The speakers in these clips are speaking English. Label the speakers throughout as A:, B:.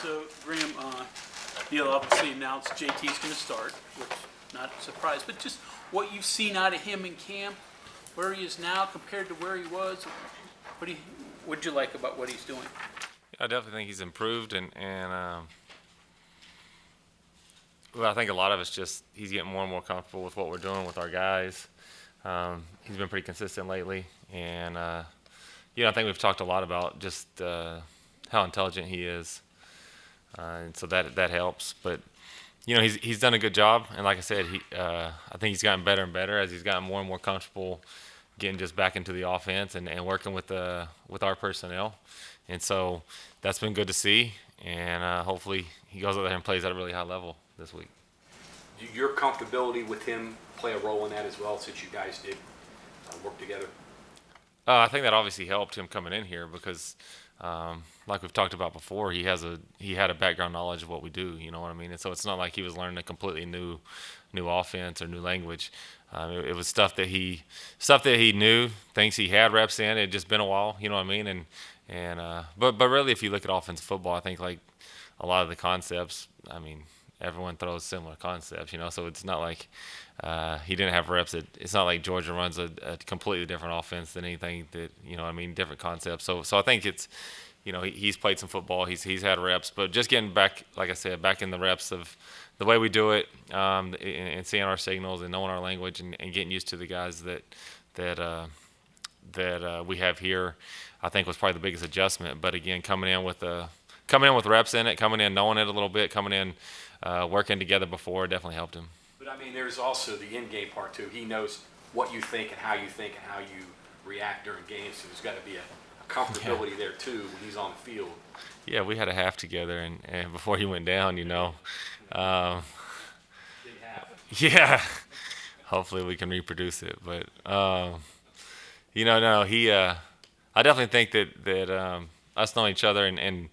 A: So, Graham, Neil obviously announced JT's going to start, which not a surprise, but just what you've seen out of him in camp, where he is now compared to where he was. What'd you like about what he's doing?
B: I definitely think he's improved, and well, I think a lot of it's just he's getting more and more comfortable with what we're doing with our guys. He's been pretty consistent lately, and I think we've talked a lot about just how intelligent he is, and so that helps. But he's done a good job, and like I said, I think he's gotten better and better as he's gotten more and more comfortable getting just back into the offense and working with our personnel, and so that's been good to see. And hopefully he goes out there and plays at a really high level this week.
C: Do your comfortability with him play a role in that as well, since you guys did work together?
B: I think that obviously helped him coming in here because, like we've talked about before, he had a background knowledge of what we do. You know what I mean? And so it's not like he was learning a completely new offense or new language. It was stuff that he knew, things he had reps in. It had just been a while. You know what I mean? But really, if you look at offensive football, I think like a lot of the concepts. I mean, everyone throws similar concepts. So it's not like he didn't have reps. It's not like Georgia runs a completely different offense than anything that different concepts. So I think it's he's played some football. He's had reps, but just getting back, like I said, back in the reps of the way we do it, and seeing our signals and knowing our language and getting used to the guys that we have here, I think was probably the biggest adjustment. But again, coming in with reps in it, coming in knowing it a little bit, coming in working together before definitely helped him.
C: But I mean, there's also the in-game part too. He knows what you think and how you react during games. So there's got to be a comfortability there too when he's on the field.
B: Yeah, we had a half together, and before he went down,
C: Big half.
B: Yeah. Hopefully we can reproduce it, but no, he. I definitely think that us knowing each other and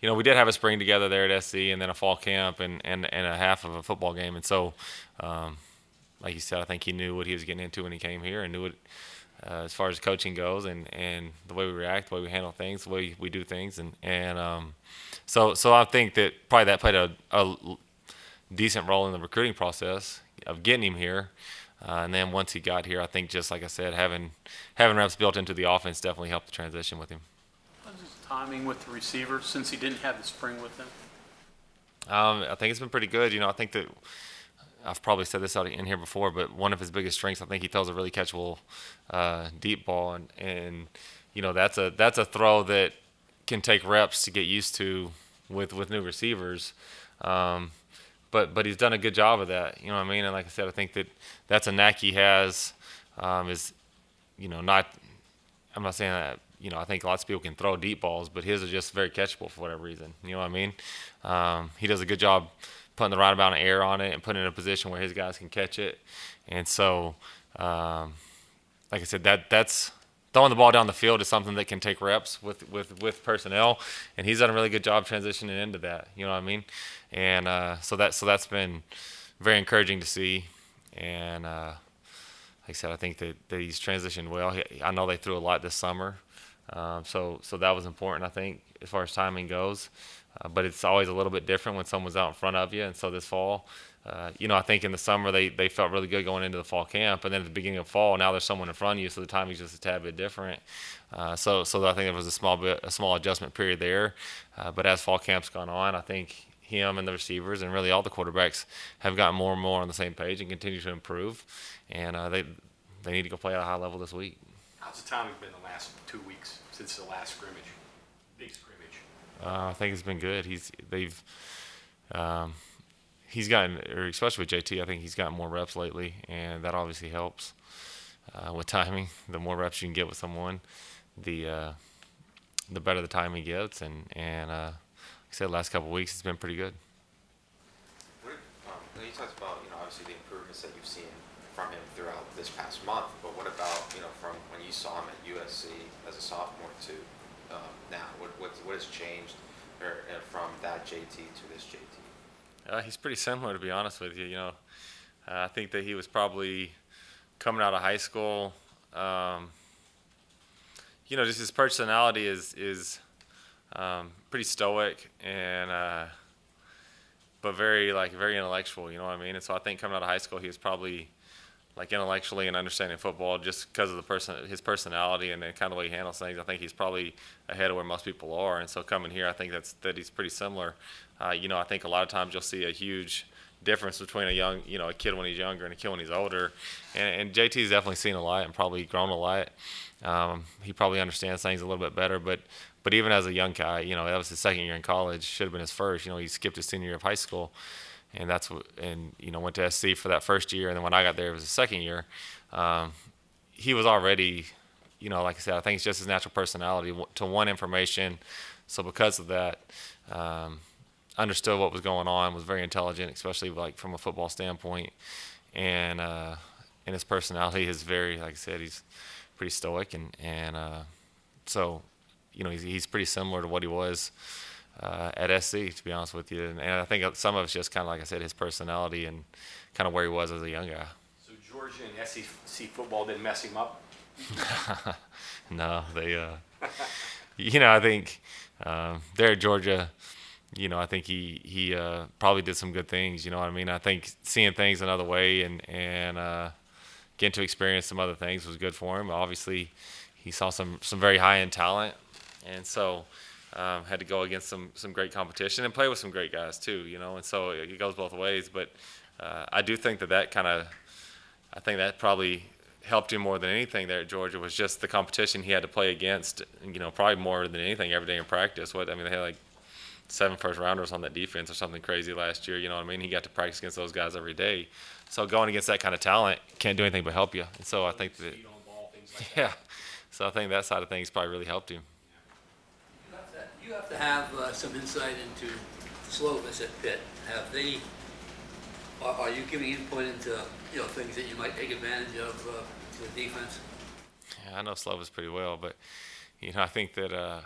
B: we did have a spring together there at SC, and then a fall camp and a half of a football game, and so like you said, I think he knew what he was getting into when he came here and knew it as far as coaching goes and the way we react, the way we handle things, the way we do things, and so I think that probably that played a decent role in the recruiting process of getting him here. And then once he got here, I think just like I said, having reps built into the offense definitely helped the transition with him.
A: How's his timing with the receiver since he didn't have the spring with him?
B: I think it's been pretty good. I think that I've probably said this out in here before, but one of his biggest strengths, I think he throws a really catchable deep ball, and that's a throw that can take reps to get used to with new receivers. But he's done a good job of that. You know what I mean? And like I said, I think that's a knack he has. Is not. I'm not saying that. I think lots of people can throw deep balls, but his are just very catchable for whatever reason. You know what I mean? He does a good job putting the right amount of air on it and putting it in a position where his guys can catch it. And so, like I said, that's throwing the ball down the field is something that can take reps with personnel, and he's done a really good job transitioning into that. You know what I mean? And so that's been very encouraging to see. And like I said, I think that he's transitioned well. I know they threw a lot this summer, so that was important, I think, as far as timing goes. But it's always a little bit different when someone's out in front of you. And so this fall, I think in the summer they felt really good going into the fall camp, and then at the beginning of fall, now there's someone in front of you, so the timing's just a tad bit different. So I think there was a small adjustment period there. But as fall camp's gone on, I think him and the receivers and really all the quarterbacks have gotten more and more on the same page and continue to improve. And they need to go play at a high level this week.
C: How's the timing been the last 2 weeks since the last scrimmage? Big scrimmage.
B: I think it's been good. He's gotten, or especially with JT, I think he's gotten more reps lately, and that obviously helps with timing. The more reps you can get with someone, the better the timing gets. And like I said, the last couple of weeks it's been pretty good.
D: You talked about obviously the improvements that you've seen from him throughout this past month, but what about from when you saw him at USC as a sophomore to now? What has changed from that JT to this JT?
B: He's pretty similar, to be honest with you. I think that he was probably coming out of high school. Just his personality is pretty stoic and but very intellectual. You know what I mean? And so I think coming out of high school, he was probably like intellectually and understanding football just because of his personality and the kind of way he handles things. I think he's probably ahead of where most people are. And so coming here, I think that he's pretty similar. I think a lot of times you'll see a huge difference between a kid when he's younger and a kid when he's older. And JT's definitely seen a lot and probably grown a lot. He probably understands things a little bit better, but even as a young guy, that was his second year in college, should have been his first. He skipped his senior year of high school, and went to SC for that first year, and then when I got there, it was his second year. He was already, like I said, I think it's just his natural personality to want information. So because of that, understood what was going on, was very intelligent, especially like from a football standpoint, and his personality is very, like I said, he's pretty stoic, and so he's pretty similar to what he was at SC, to be honest with you. And I think some of it's just kind of, like I said, his personality and kind of where he was as a young guy.
C: So Georgia and SEC football didn't mess him up?
B: No, they, I think there at Georgia, I think he probably did some good things. You know what I mean? I think seeing things another way and getting to experience some other things was good for him. Obviously, he saw some very high-end talent, and so had to go against some great competition and play with some great guys too, and so it goes both ways. But I do think I think that probably helped him more than anything there at Georgia was just the competition he had to play against, probably more than anything every day in practice. They had like 7 first-rounders on that defense or something crazy last year, you know what I mean? He got to practice against those guys every day. So going against that kind of talent can't do anything but help you. And so I think that, yeah. So I think that side of things probably really helped him.
E: You have to have some insight into Slovis at Pitt. Are you giving input into things that you might take advantage of to the defense?
B: Yeah, I know Slovis pretty well, but I think that I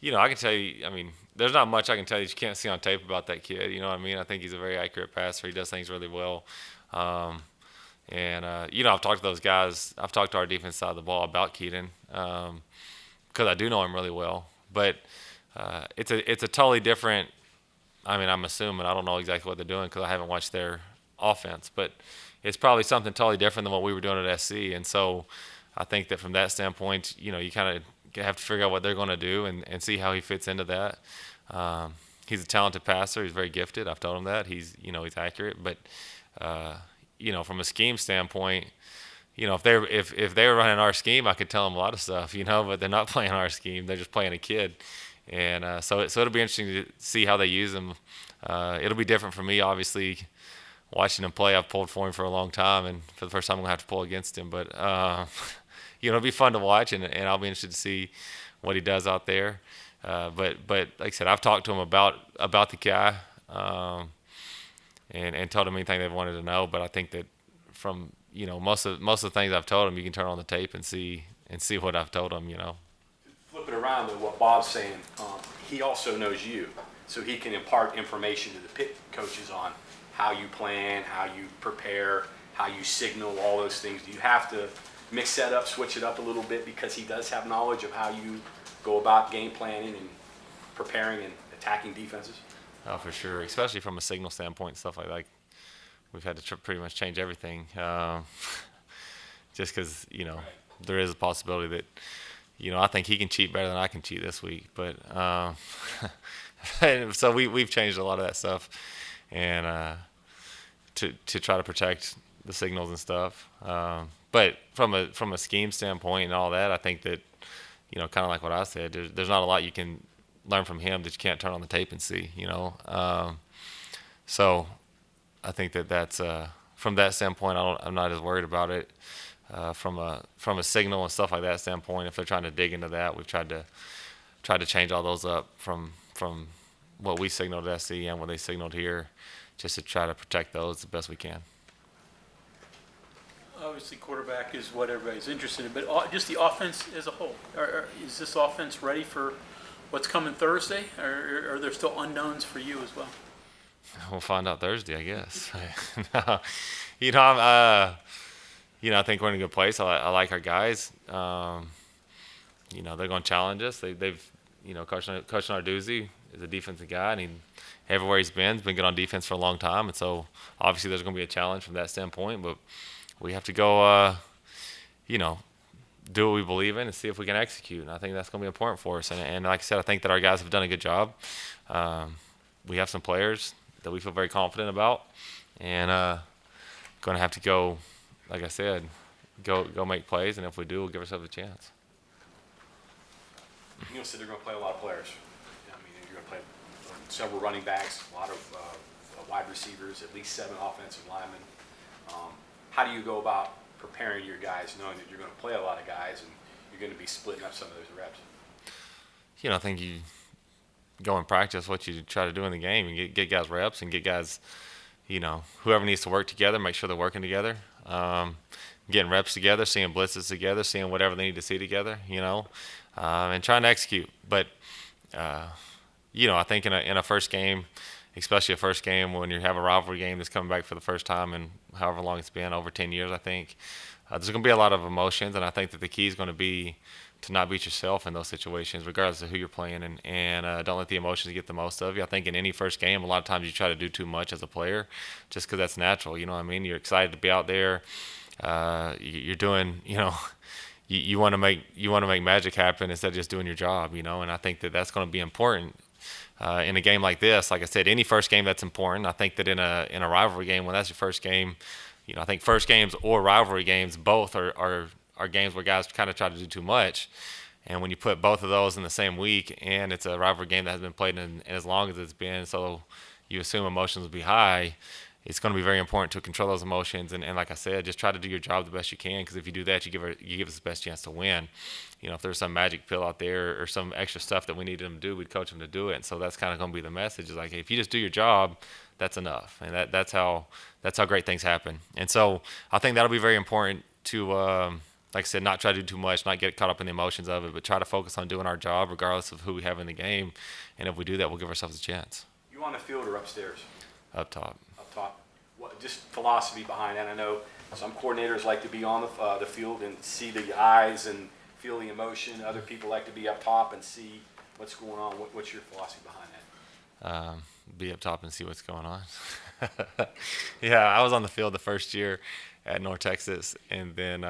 B: can tell you. I mean, there's not much I can tell you that you can't see on tape about that kid. You know what I mean? I think he's a very accurate passer. He does things really well. I've talked to those guys. I've talked to our defense side of the ball about Keaton because I do know him really well. But it's a totally different. I mean, I'm assuming I don't know exactly what they're doing because I haven't watched their offense, but it's probably something totally different than what we were doing at SC. And so I think that from that standpoint, you kind of have to figure out what they're going to do and see how he fits into that. He's a talented passer. He's very gifted. I've told him that. He's accurate. But, from a scheme standpoint, if they were running our scheme, I could tell them a lot of stuff, but they're not playing our scheme. They're just playing a kid. And so it'll be interesting to see how they use him. It'll be different for me, obviously, watching him play. I've pulled for him for a long time, and for the first time I'm going to have to pull against him. But, it'll be fun to watch, and I'll be interested to see what he does out there. But like I said, I've talked to him about the guy and told him anything they've wanted to know. But I think that from most of the things I've told him, you can turn on the tape and see what I've told him.
C: Flip it around to what Bob's saying. He also knows you, so he can impart information to the Pitt coaches on how you plan, how you prepare, how you signal, all those things. Do you have to mix that up, switch it up a little bit because he does have knowledge of how you go about game planning and preparing and attacking defenses?
B: Oh, for sure, especially from a signal standpoint, stuff like that. We've had to pretty much change everything, just because there is a possibility that I think he can cheat better than I can cheat this week. But so we've changed a lot of that stuff, and to try to protect the signals and stuff. But from a scheme standpoint and all that, I think that kind of like what I said, there's not a lot you can learn from him that you can't turn on the tape and see. So I think that's from that standpoint, I'm not as worried about it. From a signal and stuff like that standpoint, if they're trying to dig into that, we've tried to change all those up from what we signaled at SC and what they signaled here, just to try to protect those the best we can.
A: Obviously, quarterback is what everybody's interested in, but just the offense as a whole. Is this offense ready for what's coming Thursday, or are there still unknowns for you as well?
B: We'll find out Thursday, I guess. I think we're in a good place. I like our guys. They're going to challenge us. They've Coach Narduzzi is a defensive guy, and everywhere he's been good on defense for a long time. And so obviously there's going to be a challenge from that standpoint, but we have to go, do what we believe in and see if we can execute. And I think that's going to be important for us. And like I said, I think that our guys have done a good job. We have some players that we feel very confident about, and going to have to go, like I said, go make plays. And if we do, we'll give ourselves a chance.
C: Neil said they're going to play a lot of players. I mean, you're going to play several running backs, a lot of wide receivers, at least 7 offensive linemen. How do you go about preparing your guys, knowing that you're going to play a lot of guys and you're going to be splitting up some of those reps?
B: I think you go and practice what you try to do in the game and get guys reps and get guys, whoever needs to work together, make sure they're working together. Getting reps together, seeing blitzes together, seeing whatever they need to see together, and trying to execute. But, I think in a first game, especially a first game when you have a rivalry game that's coming back for the first time in however long it's been, over 10 years, I think, there's going to be a lot of emotions. And I think that the key is going to be to not beat yourself in those situations, regardless of who you're playing, and don't let the emotions get the most of you. I think in any first game, a lot of times you try to do too much as a player just because that's natural. You know what I mean? You're excited to be out there. You're doing, you want to make magic happen instead of just doing your job, and I think that that's going to be important in a game like this. Like I said, any first game that's important. I think that in a rivalry game, when that's your first game, I think first games or rivalry games both are games where guys kind of try to do too much. And when you put both of those in the same week, and it's a rivalry game that has been played in as long as it's been, so you assume emotions will be high. It's going to be very important to control those emotions, and like I said, just try to do your job the best you can, because if you do that, you give us the best chance to win. If there's some magic pill out there or some extra stuff that we need them to do, we'd coach them to do it. And so that's kind of going to be the message, is like, hey, if you just do your job, that's enough, and that's how great things happen. And so I think that'll be very important to, like I said, not try to do too much, not get caught up in the emotions of it, but try to focus on doing our job regardless of who we have in the game. And if we do that, we'll give ourselves a chance.
C: You on the field or upstairs?
B: Up top.
C: Up top. What, just philosophy behind that? I know some coordinators like to be on the field and see the eyes and feel the emotion. Other people like to be up top and see what's going on. What's your philosophy behind that?
B: Be up top and see what's going on. Yeah, I was on the field the first year at North Texas, and then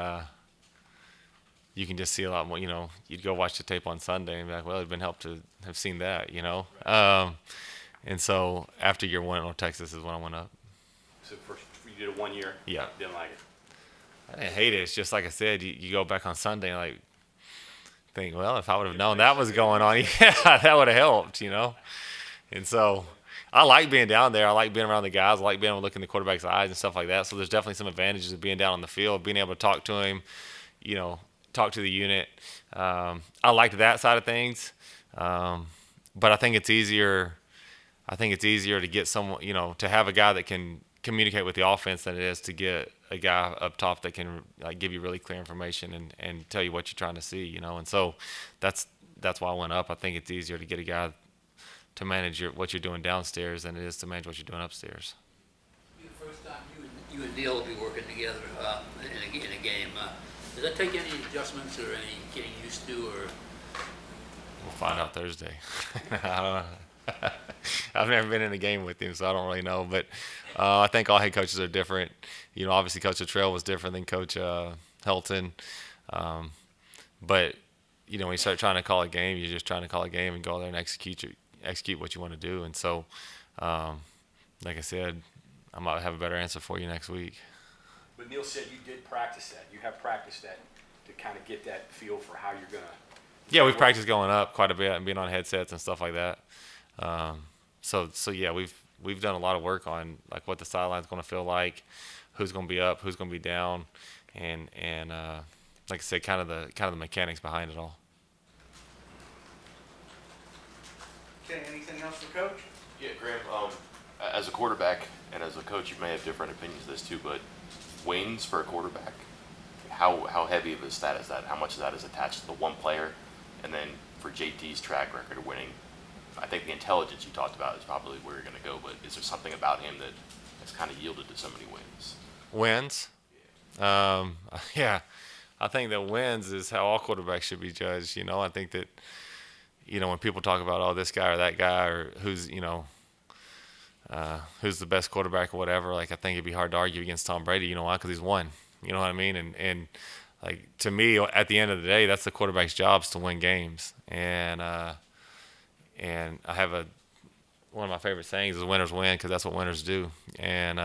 B: you can just see a lot more. You'd go watch the tape on Sunday and be like, well, it'd been helped to have seen that, And so after year 1 at North Texas is when I went up.
C: So first, you did it 1 year?
B: Yeah.
C: Didn't like it?
B: I didn't hate it. It's just like I said, you go back on Sunday and like think, well, if I would have known that was going on, yeah, that would have helped, And so I like being down there. I like being around the guys. I like being able to look in the quarterback's eyes and stuff like that. So there's definitely some advantages of being down on the field, being able to talk to him, talk to the unit. I liked that side of things. But I think it's easier. To get someone, to have a guy that can communicate with the offense than it is to get a guy up top that can give you really clear information and tell you what you're trying to see, And so that's why I went up. I think it's easier to get a guy to manage what you're doing downstairs than it is to manage what you're doing upstairs.
E: The first time you and Neil will be working together in a game, does that take any adjustments or any getting used to, or?
B: We'll find out Thursday. I don't know. I've never been in a game with him, so I don't really know. But I think all head coaches are different. Obviously Coach Luttrell was different than Coach Helton. But when you start trying to call a game, you're just trying to call a game and go there and execute what you want to do. And so, like I said, I might have a better answer for you next week.
C: But Neil said you did practice that. You have practiced that to kind of get that feel for how you're going to.
B: Yeah, we've practiced going up quite a bit and being on headsets and stuff like that. So yeah, we've done a lot of work on like what the sideline's going to feel like, who's going to be up, who's going to be down, and like I said, kind of the mechanics behind it all.
F: Okay, anything else for Coach?
G: Yeah, Graham, as a quarterback and as a coach, you may have different opinions of this too, but wins for a quarterback, how heavy of a stat is that? How much of that is attached to the one player? And then for JT's track record of winning, I think the intelligence you talked about is probably where you're going to go, but is there something about him that has kind of yielded to so many wins?
B: Wins? Yeah. I think that wins is how all quarterbacks should be judged. I think that, when people talk about, oh, this guy or that guy, or who's the best quarterback or whatever, like I think it'd be hard to argue against Tom Brady. You know why? Because he's won. You know what I mean? And like to me, at the end of the day, that's the quarterback's job, is to win games. And I have one of my favorite sayings is winners win, because that's what winners do. And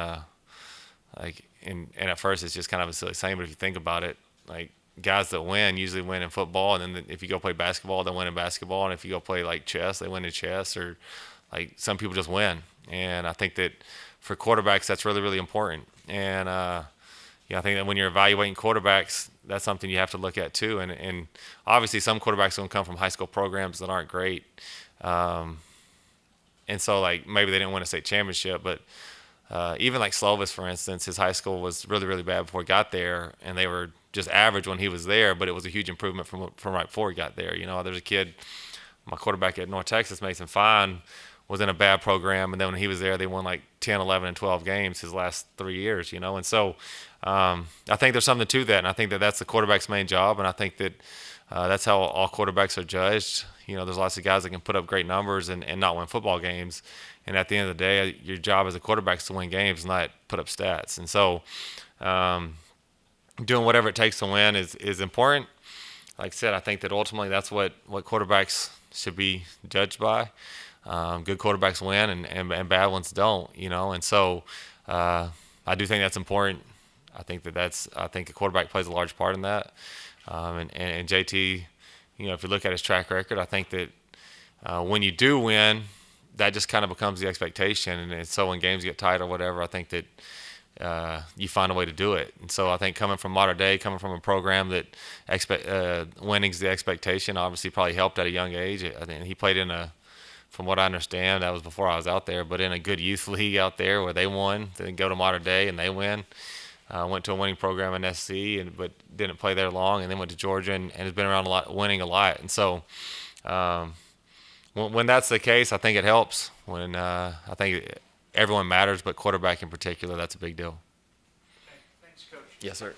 B: and at first it's just kind of a silly saying, but if you think about it, like guys that win usually win in football, and then if you go play basketball, they win in basketball, and if you go play like chess, they win in chess, or like some people just win. And I think that for quarterbacks, that's really, really important. And I think that when you're evaluating quarterbacks, that's something you have to look at too. And obviously some quarterbacks are going to come from high school programs that aren't great. And so like maybe they didn't win a state championship, but even like Slovis, for instance, his high school was really, really bad before he got there, and they were just average when he was there, but it was a huge improvement from right before he got there. There's a kid, my quarterback at North Texas, Mason Fine, was in a bad program, and then when he was there, they won like 10, 11, and 12 games his last 3 years, And so I think there's something to that, and I think that that's the quarterback's main job, and I think that that's how all quarterbacks are judged. There's lots of guys that can put up great numbers and not win football games, and at the end of the day, your job as a quarterback is to win games, not put up stats. And so doing whatever it takes to win is important. Like I said, I think that ultimately that's what quarterbacks should be judged by. Good quarterbacks win, and bad ones don't, And so I do think that's important. I think a quarterback plays a large part in that. And JT, if you look at his track record, I think that when you do win, that just kind of becomes the expectation. And so when games get tight or whatever, I think that you find a way to do it. And so I think coming from Mater Dei, coming from a program that winning's the expectation, obviously probably helped at a young age. I think he played from what I understand, that was before I was out there, but in a good youth league out there where they won, then go to Mater Dei and they win. Went to a winning program in SC, but didn't play there long, and then went to Georgia and has been around a lot, winning a lot. And so when that's the case, I think it helps. When I think everyone matters, but quarterback in particular, that's a big deal.
F: Okay, thanks, Coach.
B: Yes, sir.